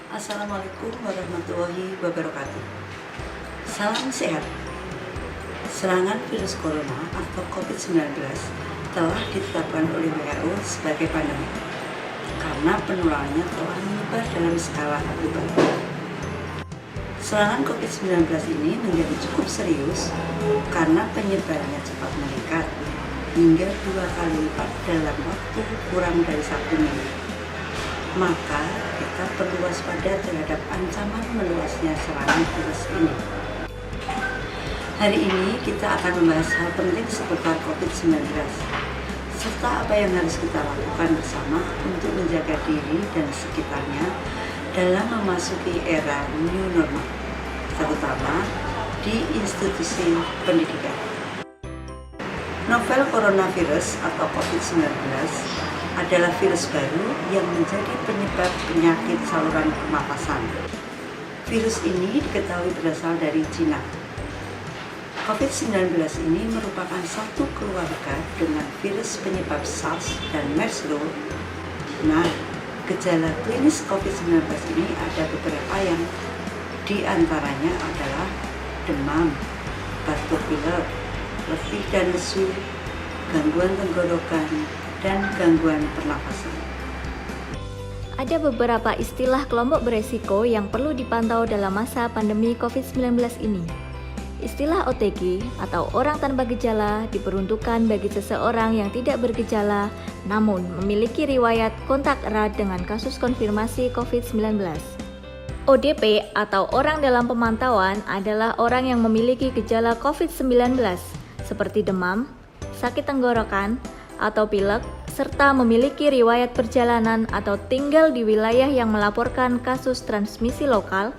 Assalamualaikum warahmatullahi wabarakatuh. Salam sehat. Serangan virus corona atau COVID-19 telah ditetapkan oleh WHO sebagai pandemi karena penularannya telah menyebar dalam skala global. Serangan COVID-19 ini menjadi cukup serius karena penyebarannya cepat meningkat hingga 2 kali lipat dalam waktu kurang dari 1 minggu. Maka kita perlu waspada terhadap ancaman meluasnya serangan virus ini. Hari ini kita akan membahas hal penting seputar COVID-19 serta apa yang harus kita lakukan bersama untuk menjaga diri dan sekitarnya dalam memasuki era new normal, terutama di institusi pendidikan. Novel coronavirus atau COVID-19 adalah virus baru yang menjadi penyebab penyakit saluran pernapasan. Virus ini diketahui berasal dari Cina. COVID-19 ini merupakan satu keluarga dengan virus penyebab SARS dan MERS. Nah, gejala klinis COVID-19 ini ada beberapa yang diantaranya adalah demam, batuk pilek, letih dan lesu, gangguan tenggorokan, dan gangguan pernapasan. Ada beberapa istilah kelompok beresiko yang perlu dipantau dalam masa pandemi COVID-19 ini. Istilah OTG atau orang tanpa gejala diperuntukkan bagi seseorang yang tidak bergejala namun memiliki riwayat kontak erat dengan kasus konfirmasi COVID-19. ODP atau orang dalam pemantauan adalah orang yang memiliki gejala COVID-19 seperti demam, sakit tenggorokan, atau pilek, serta memiliki riwayat perjalanan atau tinggal di wilayah yang melaporkan kasus transmisi lokal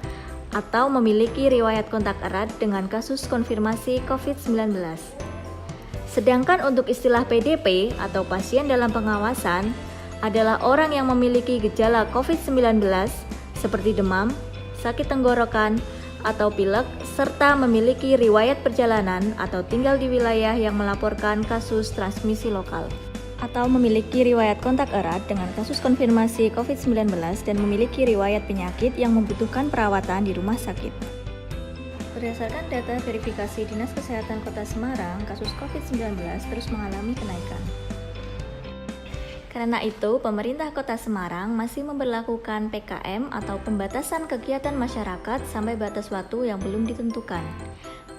atau memiliki riwayat kontak erat dengan kasus konfirmasi COVID-19. Sedangkan untuk istilah PDP atau pasien dalam pengawasan adalah orang yang memiliki gejala COVID-19 seperti demam, sakit tenggorokan, atau pilek, serta memiliki riwayat perjalanan atau tinggal di wilayah yang melaporkan kasus transmisi lokal, atau memiliki riwayat kontak erat dengan kasus konfirmasi COVID-19 dan memiliki riwayat penyakit yang membutuhkan perawatan di rumah sakit. Berdasarkan data verifikasi Dinas Kesehatan Kota Semarang, kasus COVID-19 terus mengalami kenaikan. Karena itu, pemerintah Kota Semarang masih memberlakukan PKM atau pembatasan kegiatan masyarakat sampai batas waktu yang belum ditentukan.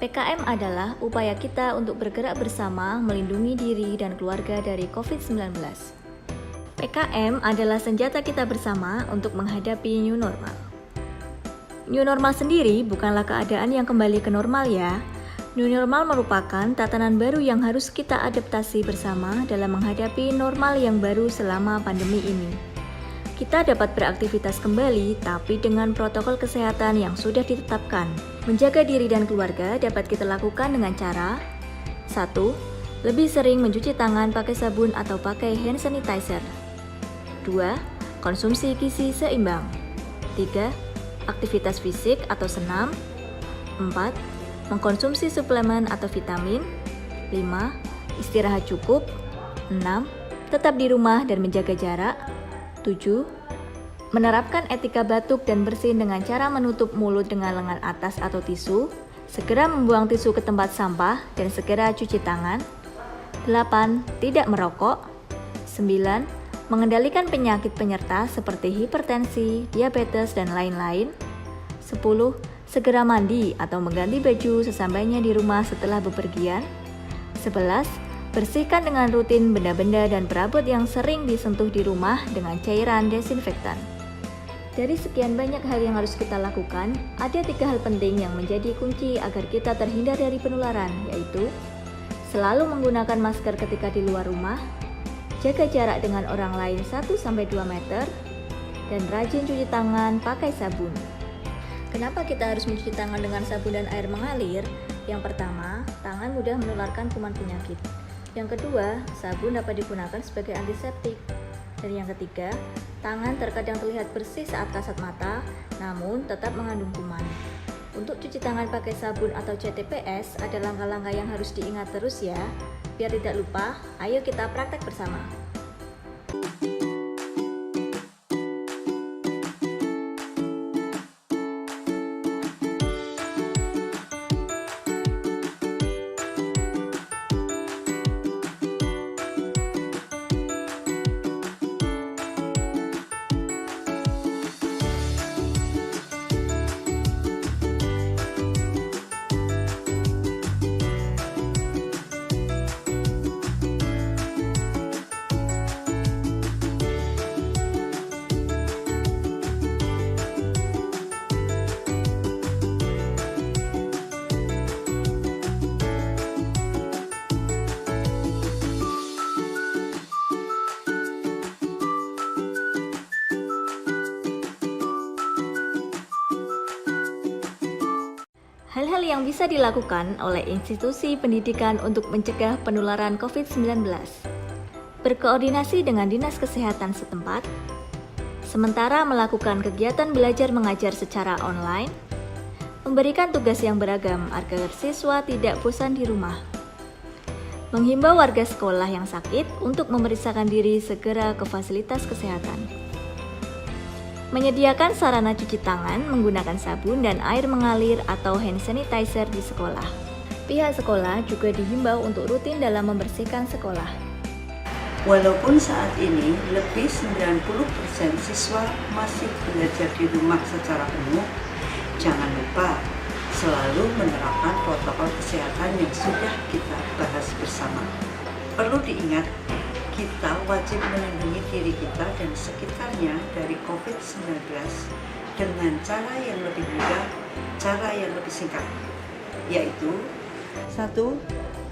PKM adalah upaya kita untuk bergerak bersama melindungi diri dan keluarga dari COVID-19. PKM adalah senjata kita bersama untuk menghadapi new normal. New normal sendiri bukanlah keadaan yang kembali ke normal ya. New normal merupakan tatanan baru yang harus kita adaptasi bersama dalam menghadapi normal yang baru selama pandemi ini. Kita dapat beraktivitas kembali, tapi dengan protokol kesehatan yang sudah ditetapkan. Menjaga diri dan keluarga dapat kita lakukan dengan cara 1. Lebih sering mencuci tangan pakai sabun atau pakai hand sanitizer. 2. Konsumsi gizi seimbang. 3. Aktivitas fisik atau senam. 4. Mengkonsumsi suplemen atau vitamin. 5. Istirahat cukup. 6. Tetap di rumah dan menjaga jarak. 7. Menerapkan etika batuk dan bersin dengan cara menutup mulut dengan lengan atas atau tisu. Segera membuang tisu ke tempat sampah dan segera cuci tangan. 8. Tidak merokok. 9. Mengendalikan penyakit penyerta seperti hipertensi, diabetes, dan lain-lain. 10. Segera mandi atau mengganti baju sesampainya di rumah setelah bepergian. 11. Bersihkan dengan rutin benda-benda dan perabot yang sering disentuh di rumah dengan cairan desinfektan. Dari sekian banyak hal yang harus kita lakukan, ada 3 hal penting yang menjadi kunci agar kita terhindar dari penularan, yaitu selalu menggunakan masker ketika di luar rumah, jaga jarak dengan orang lain 1-2 meter, dan rajin cuci tangan pakai sabun. Kenapa kita harus mencuci tangan dengan sabun dan air mengalir? Yang pertama, tangan mudah menularkan kuman penyakit. Yang kedua, sabun dapat digunakan sebagai antiseptik. Dan yang ketiga, tangan terkadang terlihat bersih saat kasat mata, namun tetap mengandung kuman. Untuk cuci tangan pakai sabun atau CTPS, ada langkah-langkah yang harus diingat terus ya. Biar tidak lupa, ayo kita praktek bersama. yang bisa dilakukan oleh institusi pendidikan untuk mencegah penularan COVID-19. Berkoordinasi dengan Dinas Kesehatan setempat, sementara melakukan kegiatan belajar mengajar secara online, memberikan tugas yang beragam agar siswa tidak bosan di rumah, menghimbau warga sekolah yang sakit untuk memeriksakan diri segera ke fasilitas kesehatan, menyediakan sarana cuci tangan menggunakan sabun dan air mengalir atau hand sanitizer di sekolah. Pihak sekolah juga dihimbau untuk rutin dalam membersihkan sekolah. Walaupun saat ini lebih 90% siswa masih belajar di rumah secara penuh, jangan lupa selalu menerapkan protokol kesehatan yang sudah kita bahas bersama. Perlu diingat, kita wajib melindungi diri kita dan sekitarnya dari COVID-19 dengan cara yang lebih mudah, cara yang lebih singkat, yaitu 1.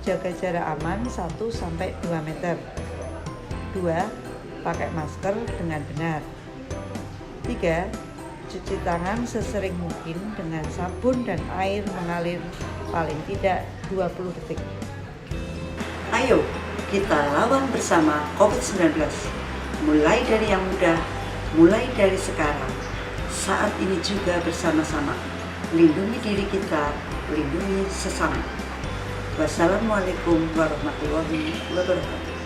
Jaga jarak aman 1-2 meter. 2. Pakai masker dengan benar. 3. Cuci tangan sesering mungkin dengan sabun dan air mengalir paling tidak 20 detik. Ayo, kita lawan bersama COVID-19. Mulai dari yang mudah, mulai dari sekarang. Saat ini juga bersama-sama. Lindungi diri kita, lindungi sesama. Wassalamualaikum warahmatullahi wabarakatuh.